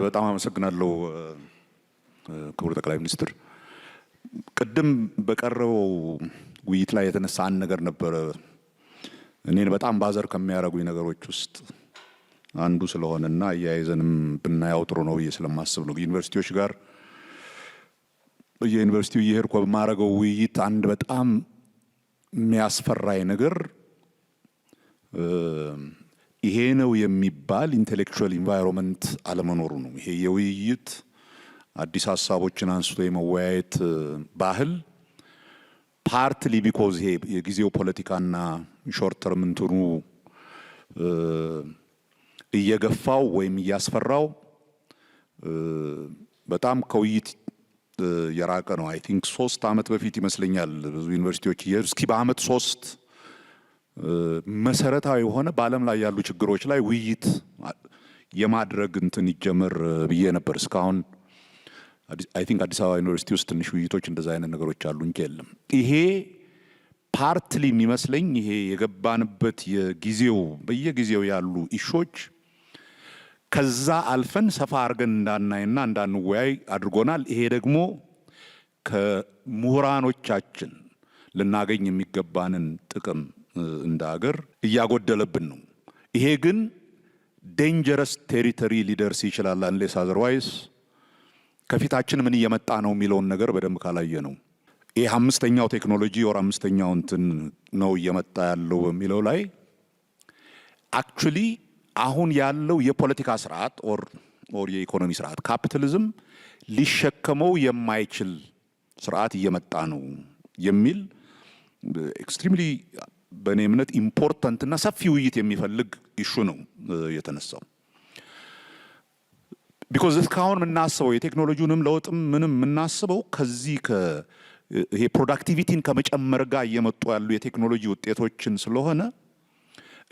በጣም አመሰግናለሁ ክቡር ጠቅላይ ሚኒስትር። ቅድም በቀረበው ውይይት ላይ የተነሳ አንድ ነገር ነበር እኔን በጣም ባዘር ከሚያረጉኝ ነገሮች ውስጥ አንዱ ስለሆነና ያይዘንም ብናያው ጥሩ ነው ስለማስብ ነው። ዩኒቨርሲቲዎች ጋር የዩኒቨርሲቲው እየሄድኩ በማረገው ውይይት አንድ በጣም የሚያስፈራኝ ነገር ይሄ ነው የሚባል ኢንተሌክቹዋል ኢንቫይሮንመንት አለመኖሩ ነው። ይሄ የውይይት አዲስ ሀሳቦችን አንስቶ የመወያየት ባህል ፓርትሊ ቢኮዝ ይሄ የጊዜው ፖለቲካና ሾርት ተርም እንትኑ እየገፋው ወይም እያስፈራው በጣም ከውይይት የራቀ ነው። አይ ቲንክ 3 ዓመት በፊት ይመስለኛል ብዙ ዩኒቨርሲቲዎች እስኪ በአመት 3 መሰረታዊ የሆነ በዓለም ላይ ያሉ ችግሮች ላይ ውይይት የማድረግ እንትን ይጀመር ብዬ ነበር። እስካሁን አይ ቲንክ አዲስ አበባ ዩኒቨርሲቲ ውስጥ ትንሽ ውይይቶች እንደዛ አይነት ነገሮች አሉ እንጂ የለም። ይሄ ፓርትሊ የሚመስለኝ ይሄ የገባንበት የጊዜው በየጊዜው ያሉ ኢሾች ከዛ አልፈን ሰፋ አድርገን እንዳናይና እንዳንወያይ አድርጎናል። ይሄ ደግሞ ከምሁራኖቻችን ልናገኝ የሚገባንን ጥቅም እንደ ሀገር እያጎደለብን ነው። ይሄ ግን ዴንጀረስ ቴሪቶሪ ሊደርስ ይችላል አንሌስ አዘርዋይስ ከፊታችን ምን እየመጣ ነው የሚለውን ነገር በደንብ ካላየ ነው። ይሄ አምስተኛው ቴክኖሎጂ ወር አምስተኛው እንትን ነው እየመጣ ያለው በሚለው ላይ አክቹሊ አሁን ያለው የፖለቲካ ስርዓት ኦር የኢኮኖሚ ስርዓት ካፒታሊዝም ሊሸከመው የማይችል ስርዓት እየመጣ ነው የሚል ኤክስትሪምሊ በእኔ እምነት ኢምፖርታንት እና ሰፊ ውይይት የሚፈልግ ኢሹ ነው የተነሳው። ቢኮዝ እስካሁን የምናስበው የቴክኖሎጂውንም ለውጥም ምንም የምናስበው ከዚህ ይሄ ፕሮዳክቲቪቲን ከመጨመር ጋር እየመጡ ያሉ የቴክኖሎጂ ውጤቶችን ስለሆነ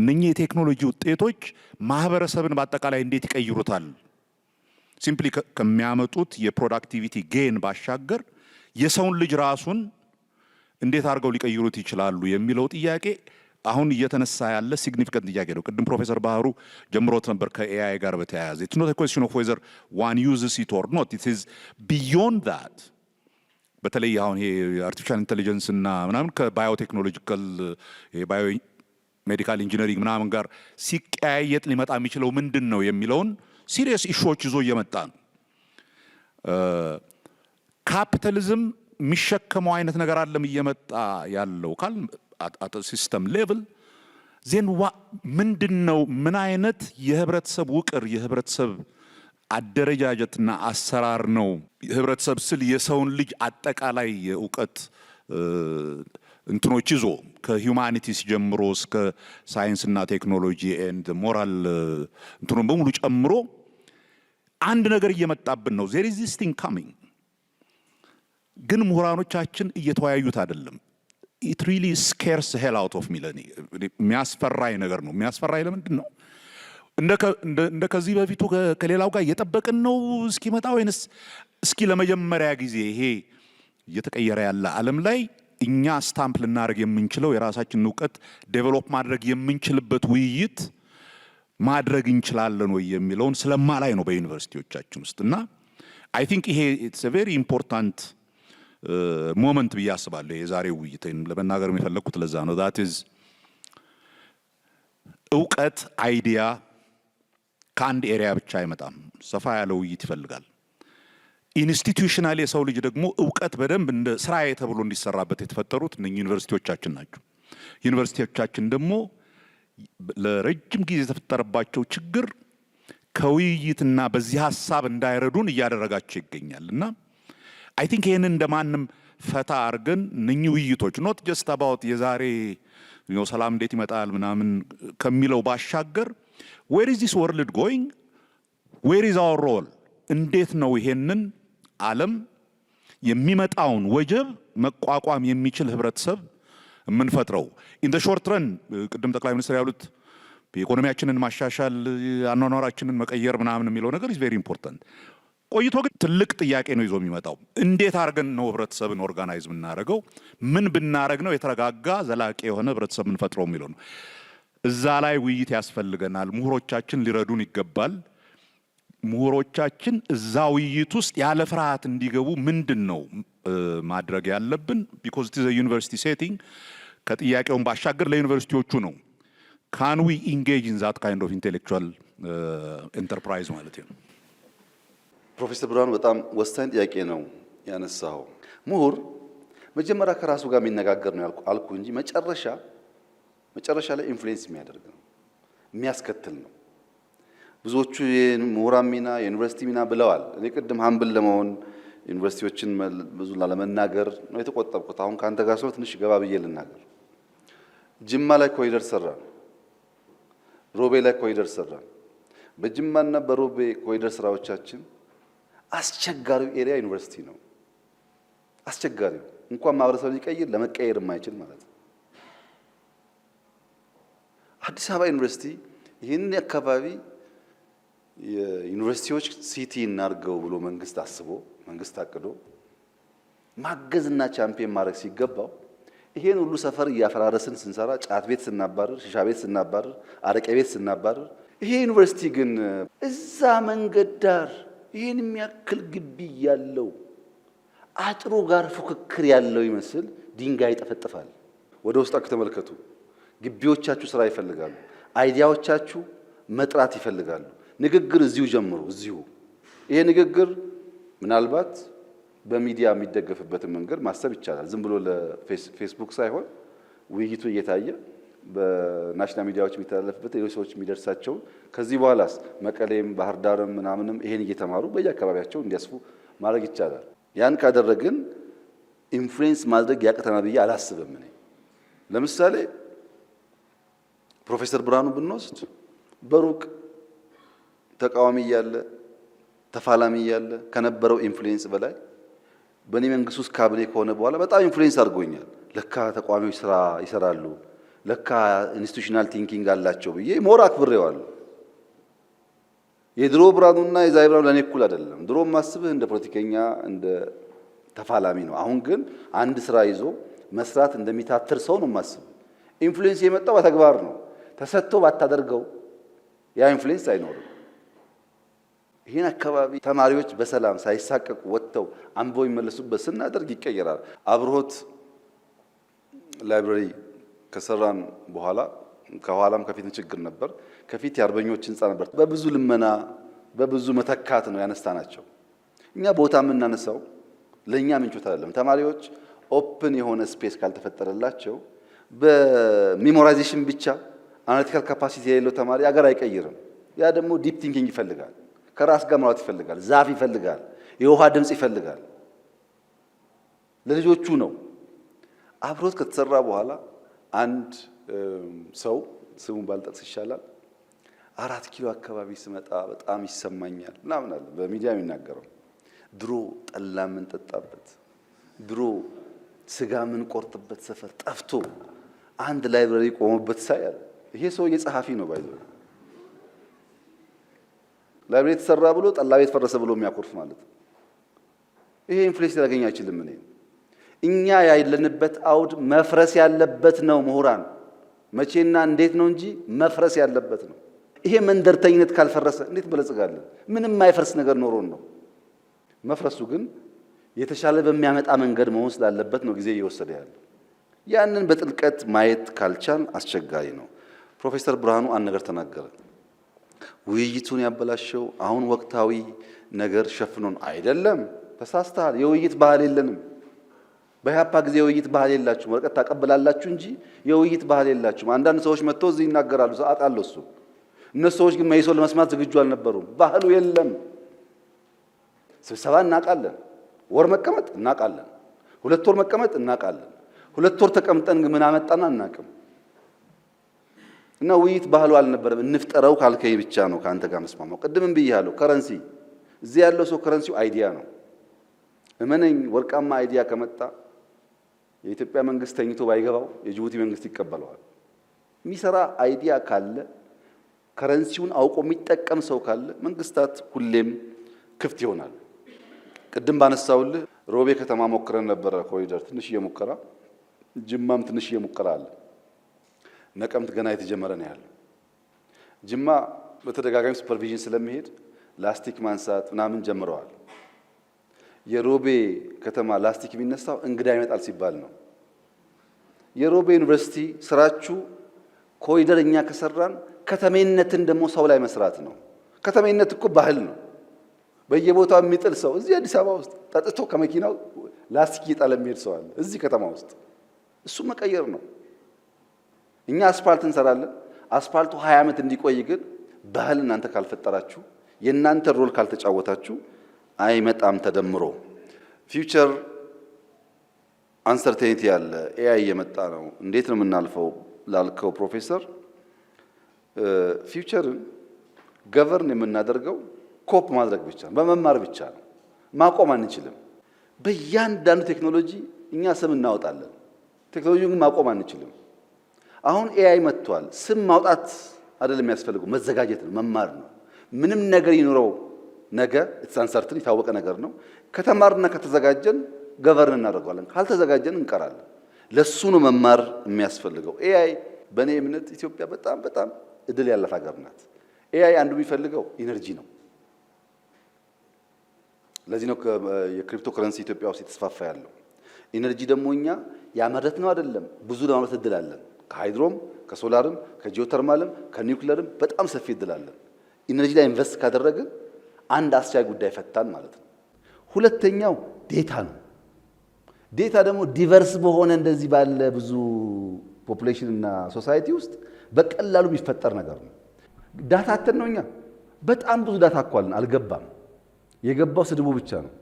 እነኚህ የቴክኖሎጂ ውጤቶች ማህበረሰብን በአጠቃላይ እንዴት ይቀይሩታል ሲምፕሊ ከሚያመጡት የፕሮዳክቲቪቲ ጌን ባሻገር የሰውን ልጅ ራሱን እንዴት አድርገው ሊቀይሩት ይችላሉ የሚለው ጥያቄ አሁን እየተነሳ ያለ ሲግኒፊካንት ጥያቄ ነው። ቅድም ፕሮፌሰር ባህሩ ጀምሮት ነበር ከኤአይ ጋር በተያያዘ it's not a question of whether one uses it or not, it is beyond that። በተለይ አሁን ይሄ አርቲፊሻል ኢንተለጀንስ እና ምናምን ከባዮቴክኖሎጂካል ባዮ ሜዲካል ኢንጂነሪንግ ምናምን ጋር ሲቀያየጥ ሊመጣ የሚችለው ምንድን ነው የሚለውን ሲሪየስ ኢሹዎች ይዞ እየመጣ ነው። ካፒታሊዝም የሚሸከመው አይነት ነገር አለም እየመጣ ያለው ካል አት ሲስተም ሌቭል ዜን ምንድነው ምን አይነት የህብረተሰብ ውቅር የህብረተሰብ አደረጃጀትና አሰራር ነው? ህብረተሰብ ስል የሰውን ልጅ አጠቃላይ የእውቀት እንትኖች ይዞ ከሂዩማኒቲስ ጀምሮ እስከ ሳይንስና ቴክኖሎጂ ኤንድ ሞራል እንትኑን በሙሉ ጨምሮ አንድ ነገር እየመጣብን ነው። there is this thing coming ግን ምሁራኖቻችን እየተወያዩት አይደለም። it really scares the hell out of me ለኔ የሚያስፈራኝ ነገር ነው። የሚያስፈራኝ ለምንድን ነው? እንደ ከዚህ በፊቱ ከሌላው ጋር እየጠበቅን ነው እስኪመጣ ወይንስ እስኪ ለመጀመሪያ ጊዜ ይሄ እየተቀየረ ያለ ዓለም ላይ እኛ ስታምፕ ልናደርግ የምንችለው የራሳችንን እውቀት ዴቨሎፕ ማድረግ የምንችልበት ውይይት ማድረግ እንችላለን ወይ የሚለውን ስለማላይ ነው በዩኒቨርሲቲዎቻችን ውስጥ እና አይ ቲንክ ይሄ it's a very important ሞመንት ብዬ አስባለሁ። የዛሬው ውይይትን ለመናገር የሚፈልኩት ለዛ ነው። that is እውቀት አይዲያ ከአንድ ኤሪያ ብቻ አይመጣም። ሰፋ ያለ ውይይት ይፈልጋል። ኢንስቲትዩሽናል የሰው ልጅ ደግሞ እውቀት በደንብ እንደ ስራዬ ተብሎ እንዲሰራበት የተፈጠሩት እነኚህ ዩኒቨርሲቲዎቻችን ናቸው። ዩኒቨርሲቲዎቻችን ደግሞ ለረጅም ጊዜ የተፈጠረባቸው ችግር ከውይይትና በዚህ ሐሳብ እንዳይረዱን እያደረጋቸው ይገኛል እና አይ ቲንክ ይሄንን እንደማንም ፈታ አድርገን እነኚህ ውይይቶች ኖት ጀስት አባውት የዛሬ ሰላም እንዴት ይመጣል ምናምን ከሚለው ባሻገር where is this world going, where is our role፣ እንዴት ነው ይሄንን ዓለም የሚመጣውን ወጀብ መቋቋም የሚችል ህብረተሰብ የምንፈጥረው in the short run። ቅድም ጠቅላይ ሚኒስትር ያሉት ኢኮኖሚያችንን ማሻሻል አኗኗራችንን መቀየር ምናምን የሚለው ነገር is very important። ቆይቶ ግን ትልቅ ጥያቄ ነው ይዞ የሚመጣው እንዴት አድርገን ነው ህብረተሰብን ኦርጋናይዝ የምናደርገው፣ ምን ብናደርግ ነው የተረጋጋ ዘላቂ የሆነ ህብረተሰብ የምንፈጥረው የሚለው ነው። እዛ ላይ ውይይት ያስፈልገናል። ምሁሮቻችን ሊረዱን ይገባል። ምሁሮቻችን እዛ ውይይት ውስጥ ያለ ፍርሃት እንዲገቡ ምንድነው ማድረግ ያለብን? ቢኮዝ ኢት ኢዝ አ ዩኒቨርሲቲ ሴቲንግ ከጥያቄውን ባሻገር ለዩኒቨርሲቲዎቹ ነው። ካን ዊ ኢንጌጅ ኢን ዛት ካይንድ ኦፍ ኢንቴሌክቹዋል ኤንተርፕራይዝ ማለት ነው። ፕሮፌሰር ብርሃኑ በጣም ወሳኝ ጥያቄ ነው ያነሳው። ምሁር መጀመሪያ ከራሱ ጋር የሚነጋገር ነው አልኩ እንጂ መጨረሻ ላይ ኢንፍሉዌንስ የሚያደርግ ነው፣ የሚያስከትል ነው። ብዙዎቹ የምሁራን ሚና የዩኒቨርሲቲ ሚና ብለዋል። እኔ ቅድም ሀምብል ለመሆን ዩኒቨርሲቲዎችን ብዙ ላለመናገር ነው የተቆጠብኩት። አሁን ከአንተ ጋር ሰው ትንሽ ገባ ብዬ ልናገር። ጅማ ላይ ኮሪደር ሰራን፣ ሮቤ ላይ ኮሪደር ሰራን። በጅማና በሮቤ ኮሪደር ስራዎቻችን አስቸጋሪው ኤሪያ ዩኒቨርሲቲ ነው። አስቸጋሪው እንኳን ማህበረሰብ ሊቀይር ለመቀየር የማይችል ማለት ነው። አዲስ አበባ ዩኒቨርሲቲ ይህን አካባቢ የዩኒቨርሲቲዎች ሲቲ እናርገው ብሎ መንግስት አስቦ መንግስት አቅዶ ማገዝና ቻምፒየን ማድረግ ሲገባው ይሄን ሁሉ ሰፈር እያፈራረስን ስንሰራ ጫት ቤት ስናባረር፣ ሺሻ ቤት ስናባረር፣ አረቄ ቤት ስናባረር፣ ይሄ ዩኒቨርሲቲ ግን እዛ መንገድ ዳር ይሄን የሚያክል ግቢ ያለው አጥሩ ጋር ፉክክር ያለው ይመስል ድንጋይ ይጠፈጥፋል። ወደ ውስጣችሁ ተመልከቱ። ግቢዎቻችሁ ስራ ይፈልጋሉ። አይዲያዎቻችሁ መጥራት ይፈልጋሉ። ንግግር እዚሁ ጀምሩ። እዚሁ ይሄ ንግግር ምናልባት በሚዲያ የሚደገፍበትን መንገድ ማሰብ ይቻላል። ዝም ብሎ ለፌስቡክ ሳይሆን ውይይቱ እየታየ በናሽናል ሚዲያዎች የሚተላለፍበት ሌሎች ሰዎች የሚደርሳቸው ከዚህ በኋላስ መቀሌም ባህር ዳርም ምናምንም ይሄን እየተማሩ በየአካባቢያቸው እንዲያስፉ ማድረግ ይቻላል። ያን ካደረግን ኢንፍሉዌንስ ማድረግ ያቅተናል ብዬ አላስብም። እኔ ለምሳሌ ፕሮፌሰር ብርሃኑ ብንወስድ በሩቅ ተቃዋሚ እያለ ተፋላሚ እያለ ከነበረው ኢንፍሉዌንስ በላይ በእኔ መንግስት ውስጥ ካቢኔ ከሆነ በኋላ በጣም ኢንፍሉዌንስ አድርጎኛል። ለካ ተቃዋሚዎች ስራ ይሰራሉ፣ ለካ ኢንስቲቱሽናል ቲንኪንግ አላቸው ብዬ ሞር አክብሬዋለሁ። የድሮ ብርሃኑና የዛሬ ብርሃኑ ለእኔ እኩል አይደለም። ድሮ ማስብህ እንደ ፖለቲከኛ እንደ ተፋላሚ ነው። አሁን ግን አንድ ስራ ይዞ መስራት እንደሚታትር ሰው ነው ማስብ። ኢንፍሉዌንስ የመጣው በተግባር ነው። ተሰጥቶ ባታደርገው ያ ኢንፍሉዌንስ አይኖርም። ይህን አካባቢ ተማሪዎች በሰላም ሳይሳቀቁ ወጥተው አንብበው ይመለሱበት ስናደርግ ይቀየራል። አብርሆት ላይብረሪ ከሰራን በኋላ ከኋላም ከፊት ችግር ነበር። ከፊት የአርበኞች ህንፃ ነበር። በብዙ ልመና በብዙ መተካት ነው ያነሳናቸው። እኛ ቦታ የምናነሳው ለእኛ ምንጮት አይደለም። ተማሪዎች ኦፕን የሆነ ስፔስ ካልተፈጠረላቸው በሜሞራይዜሽን ብቻ አናሊቲካል ካፓሲቲ የሌለው ተማሪ አገር አይቀይርም። ያ ደግሞ ዲፕ ቲንኪንግ ይፈልጋል። ከራስ ጋር ማውራት ይፈልጋል። ዛፍ ይፈልጋል። የውሃ ድምፅ ይፈልጋል። ለልጆቹ ነው። አብሮት ከተሰራ በኋላ አንድ ሰው ስሙን ባልጠቅስ ይሻላል 4 ኪሎ አካባቢ ስመጣ በጣም ይሰማኛል ምናምን አለ። በሚዲያ የሚናገረው ድሮ ጠላ የምንጠጣበት ድሮ ስጋ የምንቆርጥበት ሰፈር ጠፍቶ አንድ ላይብረሪ ቆሞበት ሳያል ይሄ ሰው የጸሐፊ ነው ባይዘው ላይብረሪ ተሰራ ብሎ ጠላ ቤት ፈረሰ ብሎ የሚያኮርፍ ማለት ነው። ይሄ ኢንፍሉዌንስ ሊያገኝ አይችልም። እኛ ያለንበት አውድ መፍረስ ያለበት ነው። ምሁራን መቼና እንዴት ነው እንጂ መፍረስ ያለበት ነው። ይሄ መንደርተኝነት ካልፈረሰ እንዴት በለጽጋለን? ምንም የማይፈርስ ነገር ኖሮን ነው። መፍረሱ ግን የተሻለ በሚያመጣ መንገድ መሆን ስላለበት ነው ጊዜ እየወሰደ ያለው። ያንን በጥልቀት ማየት ካልቻል አስቸጋሪ ነው። ፕሮፌሰር ብርሃኑ አንድ ነገር ተናገረ። ውይይቱን ያበላሸው አሁን ወቅታዊ ነገር ሸፍኖን አይደለም። ተሳስተሃል። የውይይት ባህል የለንም። በኢህአፓ ጊዜ የውይይት ባህል የላችሁም። ወረቀት ታቀብላላችሁ እንጂ የውይይት ባህል የላችሁም። አንዳንድ ሰዎች መጥተው እዚህ ይናገራሉ። ሰዓት አለው እሱ። እነሱ ሰዎች ግን መይሶ ለመስማት ዝግጁ አልነበሩም። ባህሉ የለም። ስብሰባ እናውቃለን። ወር መቀመጥ እናውቃለን። 2 ወር መቀመጥ እናውቃለን። 2 ወር ተቀምጠን ግን ምን አመጣና አናውቅም። እና ውይይት ባህሉ አልነበረም። እንፍጠረው ካልከኝ ብቻ ነው ካንተ ጋር መስማማው። ቅድምም ብያለሁ። ከረንሲ እዚህ ያለው ሰው ከረንሲው አይዲያ ነው። እመነኝ፣ ወርቃማ አይዲያ ከመጣ የኢትዮጵያ መንግስት ተኝቶ ባይገባው የጅቡቲ መንግስት ይቀበለዋል። የሚሰራ አይዲያ ካለ ከረንሲውን አውቆ የሚጠቀም ሰው ካለ መንግስታት ሁሌም ክፍት ይሆናል። ቅድም ባነሳውልህ ሮቤ ከተማ ሞክረን ነበረ ኮሪደር፣ ትንሽዬ ሙከራ። ጅማም ትንሽዬ ሙከራ አለ። ነቀምት ገና የተጀመረ ነው ያለው። ጅማ በተደጋጋሚ ሱፐርቪዥን ስለሚሄድ ላስቲክ ማንሳት ምናምን ጀምረዋል። የሮቤ ከተማ ላስቲክ የሚነሳው እንግዳ ይመጣል ሲባል ነው። የሮቤ ዩኒቨርሲቲ ስራችሁ ኮሪደር እኛ ከሰራን ከተሜነትን ደግሞ ሰው ላይ መስራት ነው። ከተሜነት እኮ ባህል ነው። በየቦታው የሚጥል ሰው እዚህ አዲስ አበባ ውስጥ ጠጥቶ ከመኪናው ላስቲክ እየጣለ የሚሄድ ሰው አለ እዚህ ከተማ ውስጥ። እሱ መቀየር ነው። እኛ አስፋልት እንሰራለን። አስፋልቱ 20 ዓመት እንዲቆይ ግን ባህል እናንተ ካልፈጠራችሁ የእናንተ ሮል ካልተጫወታችሁ አይመጣም ተደምሮ። ፊውቸር አንሰርቴኒቲ ያለ ኤአይ እየመጣ ነው። እንዴት ነው የምናልፈው ላልከው ፕሮፌሰር፣ ፊውቸርን ገቨርን የምናደርገው ኮፕ ማድረግ ብቻ በመማር ብቻ ነው። ማቆም አንችልም። በእያንዳንዱ ቴክኖሎጂ እኛ ስም እናወጣለን። ቴክኖሎጂውን ግን ማቆም አንችልም። አሁን ኤአይ መጥቷል። ስም ማውጣት አይደለም የሚያስፈልገው፣ መዘጋጀት ነው፣ መማር ነው። ምንም ነገር ይኖረው ነገ ኢትስ የታወቀ ነገር ነው። ከተማርና ከተዘጋጀን ገቨርን እናደርገዋለን። ካልተዘጋጀን እንቀራለን። ለሱ ነው መማር የሚያስፈልገው። ኤአይ በእኔ እምነት ኢትዮጵያ በጣም በጣም እድል ያላት ሀገር ናት። ኤአይ አንዱ የሚፈልገው ኢነርጂ ነው። ለዚህ ነው የክሪፕቶ ከረንሲ ኢትዮጵያ ውስጥ የተስፋፋ ያለው። ኢነርጂ ደግሞ እኛ ያመረት ነው አይደለም፣ ብዙ ለማምረት እድል አለን። ከሃይድሮም፣ ከሶላርም፣ ከጂኦተርማልም፣ ከኒውክለርም በጣም ሰፊ እድል አለን። ኢነርጂ ላይ ኢንቨስት ካደረግን አንድ አስቻይ ጉዳይ ፈታን ማለት ነው። ሁለተኛው ዴታ ነው። ዴታ ደግሞ ዲቨርስ በሆነ እንደዚህ ባለ ብዙ ፖፑሌሽን እና ሶሳይቲ ውስጥ በቀላሉ የሚፈጠር ነገር ነው። ዳታ አተን ነው። እኛ በጣም ብዙ ዳታ አኳልን አልገባም። የገባው ስድቡ ብቻ ነው።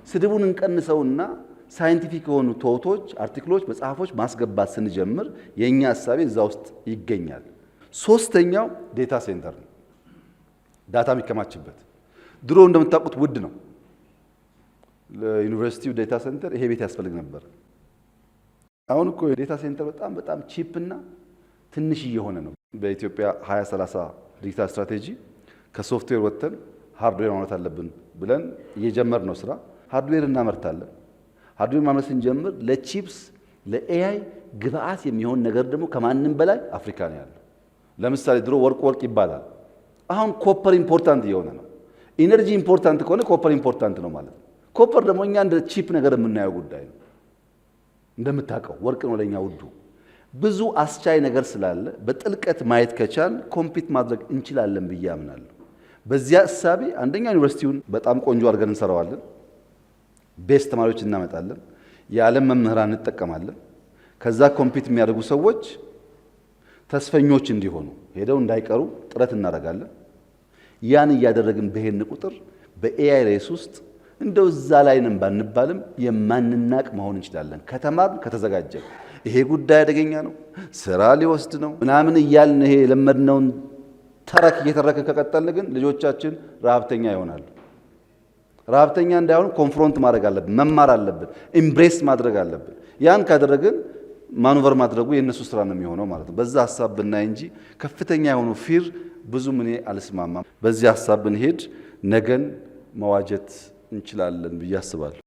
ስድቡን እንቀንሰውና ሳይንቲፊክ የሆኑ ቶቶች፣ አርቲክሎች፣ መጽሐፎች ማስገባት ስንጀምር የኛ ሐሳቤ እዛ ውስጥ ይገኛል። ሶስተኛው ዴታ ሴንተር ነው። ዳታ የሚከማችበት ድሮ እንደምታውቁት ውድ ነው። ለዩኒቨርሲቲው ዴታ ሴንተር ይሄ ቤት ያስፈልግ ነበር። አሁን እኮ የዴታ ሴንተር በጣም በጣም ቺፕ እና ትንሽ እየሆነ ነው። በኢትዮጵያ 2030 ዲጂታል ስትራቴጂ ከሶፍትዌር ወጥተን ሃርድዌር ማምረት አለብን ብለን እየጀመር ነው ስራ። ሃርድዌር እናመርታለን። ሃርድዌር ማምረት ስንጀምር ለቺፕስ ለኤአይ ግብአት የሚሆን ነገር ደግሞ ከማንም በላይ አፍሪካ ነው ያለው። ለምሳሌ ድሮ ወርቅ ይባላል። አሁን ኮፐር ኢምፖርታንት እየሆነ ነው። ኢነርጂ ኢምፖርታንት ከሆነ ኮፐር ኢምፖርታንት ነው ማለት ነው። ኮፐር ደግሞ እኛ እንደ ቺፕ ነገር የምናየው ጉዳይ ነው። እንደምታውቀው ወርቅ ነው ለኛ ውዱ። ብዙ አስቻይ ነገር ስላለ በጥልቀት ማየት ከቻል ኮምፒት ማድረግ እንችላለን ብዬ አምናለሁ። በዚያ እሳቤ አንደኛ ዩኒቨርሲቲውን በጣም ቆንጆ አድርገን እንሰራዋለን። ቤስት ተማሪዎች እናመጣለን። የዓለም መምህራን እንጠቀማለን። ከዛ ኮምፒት የሚያደርጉ ሰዎች ተስፈኞች እንዲሆኑ ሄደው እንዳይቀሩ ጥረት እናደርጋለን። ያን እያደረግን በሄድን ቁጥር በኤአይ ሬስ ውስጥ እንደው እዛ ላይ ነን ባንባልም የማንናቅ መሆን እንችላለን። ከተማርን ከተዘጋጀን። ይሄ ጉዳይ አደገኛ ነው፣ ስራ ሊወስድ ነው ምናምን እያልን ይሄ የለመድነውን ተረክ እየተረክን ከቀጠልን ግን ልጆቻችን ረሀብተኛ ይሆናሉ። ረሀብተኛ እንዳይሆኑ ኮንፍሮንት ማድረግ አለብን፣ መማር አለብን፣ ኢምብሬስ ማድረግ አለብን። ያን ካደረግን ማኑቨር ማድረጉ የእነሱ ስራ ነው የሚሆነው ማለት ነው። በዛ ሀሳብ ብናይ እንጂ ከፍተኛ የሆኑ ፊር ብዙም እኔ አልስማማም። በዚህ ሀሳብ ብንሄድ ነገን መዋጀት እንችላለን ብዬ አስባለሁ።